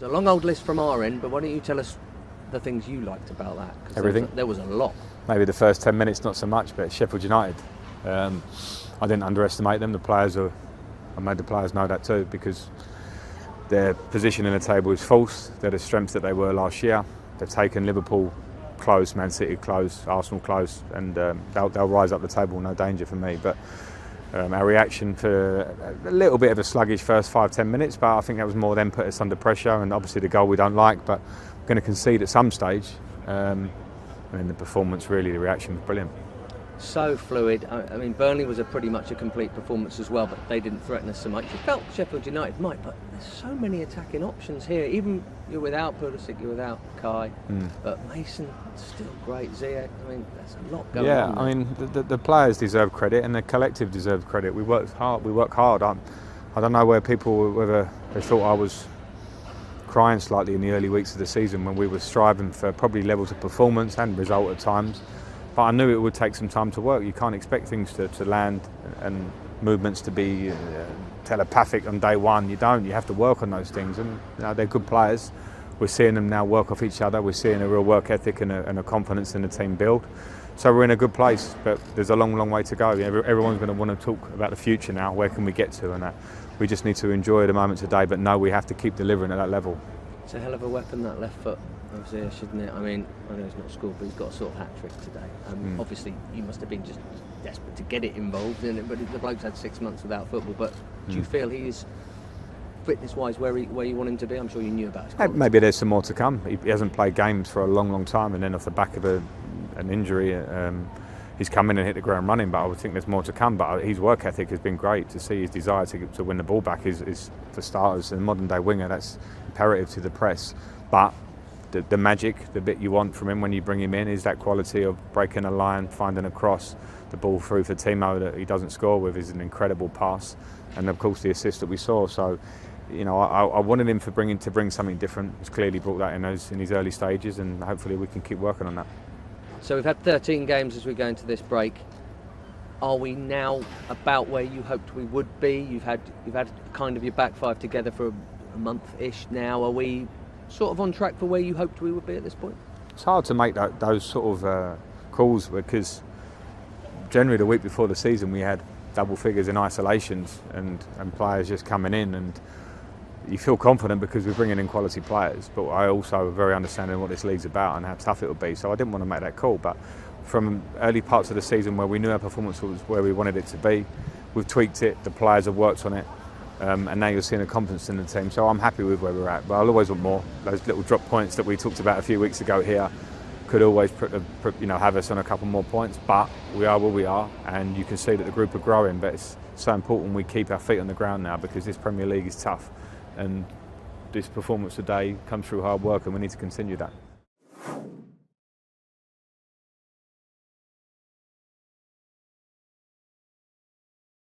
It's a long old list from our end, but why don't you tell us the things you liked about that? 'Cause Everything. There was a lot. Maybe the first 10 minutes not so much, but Sheffield United, I didn't underestimate them. I made the players know that too, because their position in the table is false. They're the strength that they were last year. They've taken Liverpool close, Man City close, Arsenal close, and they'll rise up the table, no danger for me. But our reaction for a little bit of a sluggish first 5-10 minutes, but I think that was more them put us under pressure, and obviously the goal we don't like, but we're going to concede at some stage. And then the performance, really, the reaction was brilliant. So fluid. I mean, Burnley was pretty much a complete performance as well, but they didn't threaten us so much. You felt Sheffield United might, but there's so many attacking options here. Even you're without Pulisic, you're without Kai, but Mason still great. Ziyech. I mean, there's a lot going on. Yeah, I mean, the players deserve credit, and the collective deserves credit. We work hard. I don't know whether they thought I was crying slightly in the early weeks of the season when we were striving for probably levels of performance and result at times. But I knew it would take some time to work. You can't expect things to land and movements to be telepathic on day one. You don't. You have to work on those things. And they're good players. We're seeing them now work off each other. We're seeing a real work ethic and a confidence in the team build. So we're in a good place. But there's a long, long way to go. Everyone's going to want to talk about the future now. Where can we get to? And we just need to enjoy the moment today. But no, we have to keep delivering at that level. It's a hell of a weapon, that left foot of Ziyech, isn't it? I mean, I know he's not scored, but he's got a sort of hat-trick today. Obviously, you must have been just desperate to get it involved in it, but the bloke's had 6 months without football. But do you feel he is, fitness-wise, where you want him to be? I'm sure you knew about his quality. Maybe there's some more to come. He hasn't played games for a long, long time, and then off the back of an injury, he's come in and hit the ground running, but I would think there's more to come. But his work ethic has been great. To see his desire to win the ball back is for starters, a modern-day winger, that's imperative to the press. But the magic, the bit you want from him when you bring him in, is that quality of breaking a line, finding a cross, the ball through for Timo that he doesn't score with is an incredible pass, and of course the assist that we saw. So, I wanted him to bring something different. He's clearly brought that in his early stages, and hopefully we can keep working on that. So we've had 13 games as we go into this break. Are we now about where you hoped we would be? You've had kind of your back five together for a month-ish now. Are we sort of on track for where you hoped we would be at this point? It's hard to make those sort of calls, because generally the week before the season we had double figures in isolations and players just coming in, and you feel confident because we're bringing in quality players. But I also am very understanding what this league's about and how tough it will be, so I didn't want to make that call. But from early parts of the season where we knew our performance was where we wanted it to be, we've tweaked it, the players have worked on it, and now you're seeing the confidence in the team. So I'm happy with where we're at, but I'll always want more. Those little drop points that we talked about a few weeks ago here could always have us on a couple more points, but we are where we are, and you can see that the group are growing. But it's so important we keep our feet on the ground now, because this Premier League is tough, and this performance today comes through hard work, and we need to continue that.